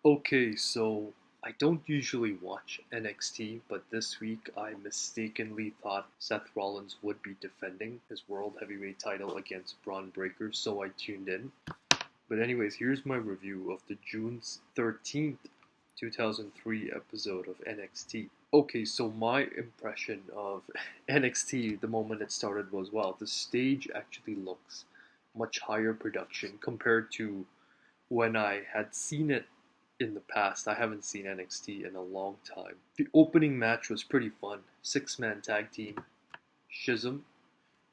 Okay, so I don't usually watch NXT, but this week I mistakenly thought Seth Rollins would be defending his World Heavyweight title against Braun Breaker, so I tuned in. But anyways, here's my review of the June 13th, 2003 episode of NXT. Okay, so my impression of NXT the moment it started was, wow, the stage actually looks much higher production compared to when I had seen it in the past. I haven't seen NXT in a long time. The opening match was pretty fun. Six-man tag team, Shizm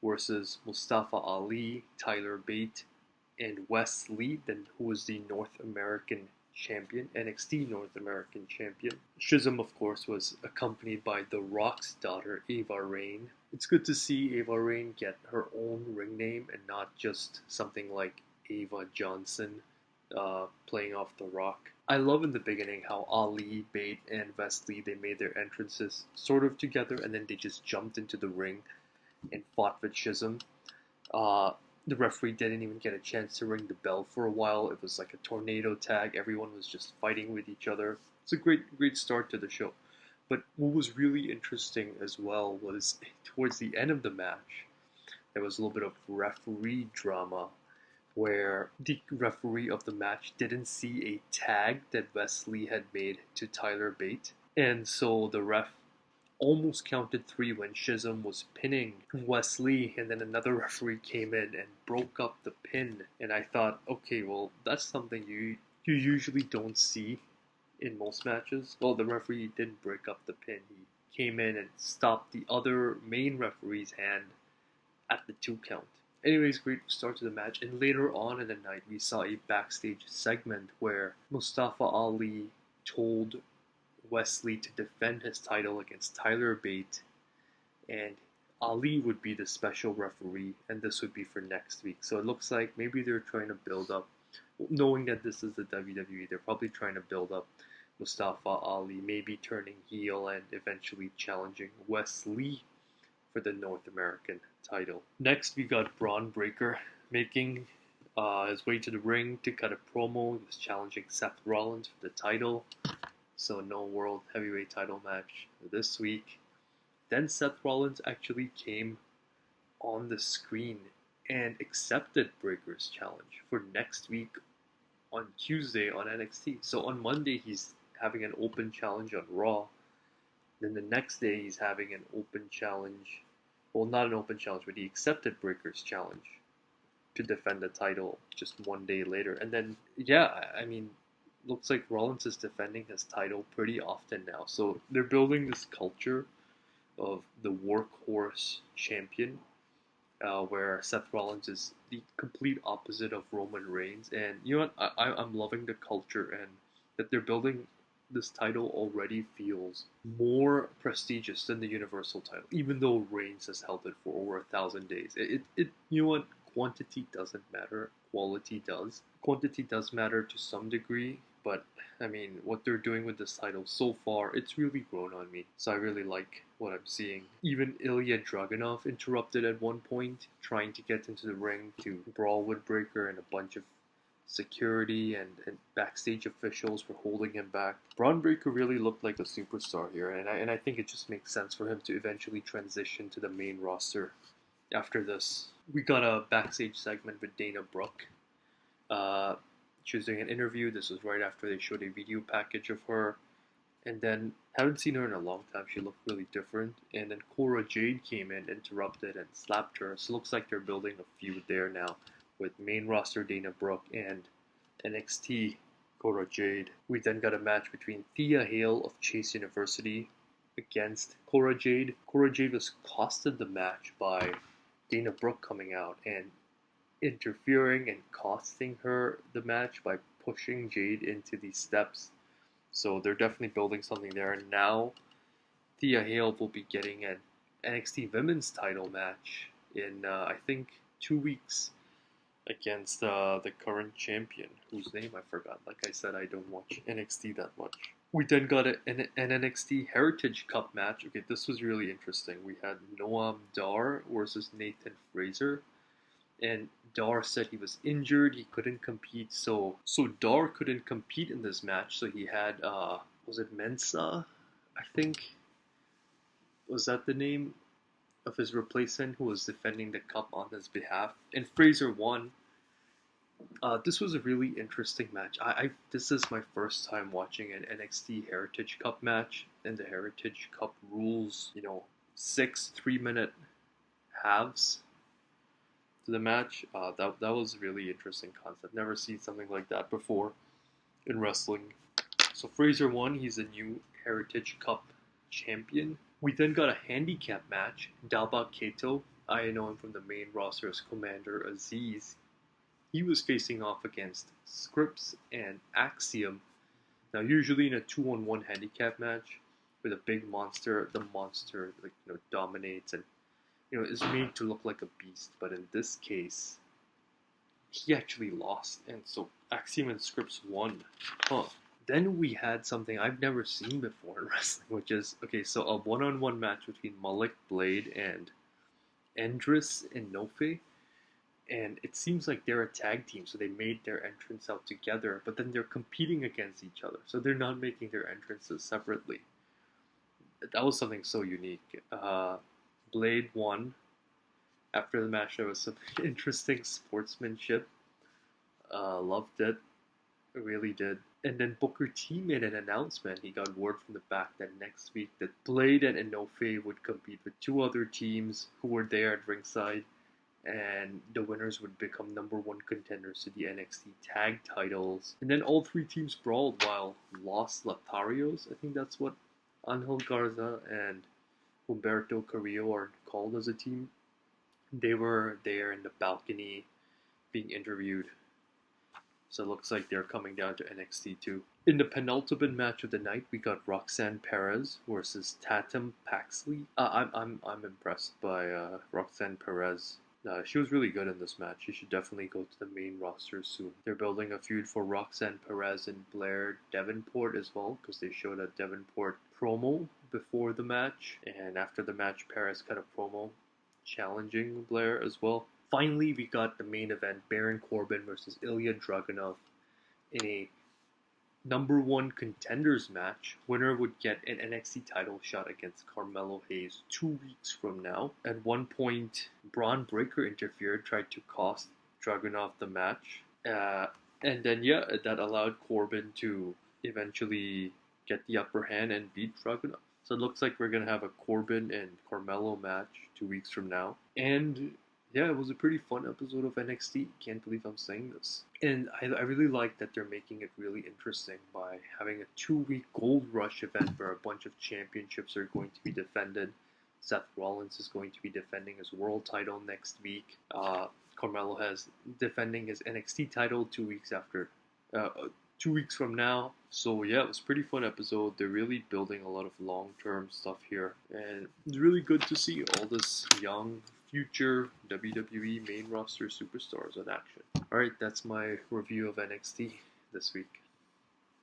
versus Mustafa Ali, Tyler Bate, and Wes Lee, then who was the North American champion, NXT North American champion. Shizm, of course, was accompanied by The Rock's daughter, Ava Raine. It's good to see Ava Raine get her own ring name and not just something like Ava Johnson playing off The Rock. I love in the beginning how Ali, Bate, and Wesley they made their entrances sort of together, and then they just jumped into the ring and fought with Shizm. Uh, the referee didn't even get a chance to ring the bell for a while. It was like a tornado tag. Everyone was just fighting with each other. It's a great start to the show. But what was really interesting as well was towards the end of the match, there was a little bit of referee drama where the referee of the match didn't see a tag that Wesley had made to Tyler Bate. And so the ref almost counted three when Shizm was pinning Wesley, and then another referee came in and broke up the pin. And I thought, okay, well, that's something you usually don't see in most matches. Well, the referee didn't break up the pin. He came in and stopped the other main referee's hand at the 2 count. Anyways, great start to the match, and later on in the night we saw a backstage segment where Mustafa Ali told Wesley to defend his title against Tyler Bate, and Ali would be the special referee, and this would be for next week. So it looks like maybe they're trying to build up, knowing that this is the WWE, they're probably trying to build up Mustafa Ali, maybe turning heel and eventually challenging Wesley for the North American title. Next, we got Braun Breaker making his way to the ring to cut a promo. He was challenging Seth Rollins for the title, so no World Heavyweight title match this week. Then Seth Rollins actually came on the screen and accepted Breaker's challenge for next week on Tuesday on NXT. So on Monday, he's having an open challenge on Raw. Then the next day, he's having an open challenge. Well, not an open challenge, but he accepted Breaker's challenge to defend the title just one day later. And then, yeah, I mean, looks like Rollins is defending his title pretty often now. So they're building this culture of the workhorse champion, where Seth Rollins is the complete opposite of Roman Reigns. And you know what? I'm loving the culture, and that they're building this title already feels more prestigious than the Universal title, even though Reigns has held it for over 1,000 days. You know what? Quantity doesn't matter. Quality does. Quantity does matter to some degree, but I mean, what they're doing with this title so far, it's really grown on me. So I really like what I'm seeing. Even Ilya Dragunov interrupted at one point, trying to get into the ring to brawl with Breaker, and a bunch of security and backstage officials were holding him back. Braun Breaker really looked like a superstar here, and I think it just makes sense for him to eventually transition to the main roster after this. We got a backstage segment with Dana Brooke. She was doing an interview. This was right after they showed a video package of her. And then, haven't seen her in a long time. She looked really different. And then Cora Jade came in, interrupted, and slapped her. So it looks like they're building a feud there now with main roster Dana Brooke and NXT Cora Jade. We then got a match between Thea Hale of Chase University against Cora Jade. Cora Jade was costed the match by Dana Brooke coming out and interfering and costing her the match by pushing Jade into the steps. So they're definitely building something there. And now Thea Hale will be getting an NXT Women's title match in, I think, 2 weeks against the current champion, whose name I forgot. Like I said, I don't watch NXT that much. We then got an NXT Heritage Cup match. Okay, this was really interesting. We had Noam Dar versus Nathan Fraser. and Dar said he was injured, he couldn't compete. So Dar couldn't compete in this match. So he had was it Mensa? I think was that the name of his replacement who was defending the cup on his behalf, and Fraser won. This was a really interesting match. This is my first time watching an NXT Heritage Cup match, and the Heritage Cup rules, 6 3-minute halves to the match. That was a really interesting concept. Never seen something like that before in wrestling. So Fraser won. He's a new Heritage Cup champion. We then got a handicap match. Dalba Kato, I know him from the main roster as Commander Aziz. He was facing off against Scripps and Axiom. Now, usually in a 2-on-1 handicap match with a big monster, the monster dominates and is made to look like a beast. But in this case, he actually lost, and so Axiom and Scripps won. Then we had something I've never seen before in wrestling, which is so a 1-on-1 match between Malik Blade and Endris and Nofe. And it seems like they're a tag team, so they made their entrance out together, but then they're competing against each other, so they're not making their entrances separately. That was something so unique. Blade won. After the match, there was some interesting sportsmanship. Loved it. Really did. And then Booker T made an announcement. He got word from the back that next week that Blade and Inoue would compete with 2 other teams who were there at ringside, and the winners would become #1 contenders to the NXT tag titles. And then all 3 teams brawled while Los Lotharios, I think that's what Angel Garza and Humberto Carrillo are called as a team. They were there in the balcony being interviewed. So it looks like they're coming down to NXT too. In the penultimate match of the night, we got Roxanne Perez versus Tatum Paxley. I'm impressed by Roxanne Perez. She was really good in this match. She should definitely go to the main roster soon. They're building a feud for Roxanne Perez and Blair Davenport as well, because they showed a Davenport promo before the match, and after the match, Perez cut a promo challenging Blair as well. Finally, we got the main event, Baron Corbin versus Ilya Dragunov in a #1 contenders match. Winner would get an NXT title shot against Carmelo Hayes 2 weeks from now. At one point, Braun Breaker interfered, tried to cost Dragunov the match. And then, that allowed Corbin to eventually get the upper hand and beat Dragunov. So it looks like we're going to have a Corbin and Carmelo match 2 weeks from now. And yeah, it was a pretty fun episode of NXT. Can't believe I'm saying this. And I really like that they're making it really interesting by having a 2-week Gold Rush event where a bunch of championships are going to be defended. Seth Rollins is going to be defending his world title next week. Carmelo has defending his NXT title 2 weeks after, 2 weeks from now. So yeah, it was a pretty fun episode. They're really building a lot of long-term stuff here, and it's really good to see all this young future WWE main roster superstars in action. Alright, that's my review of NXT this week.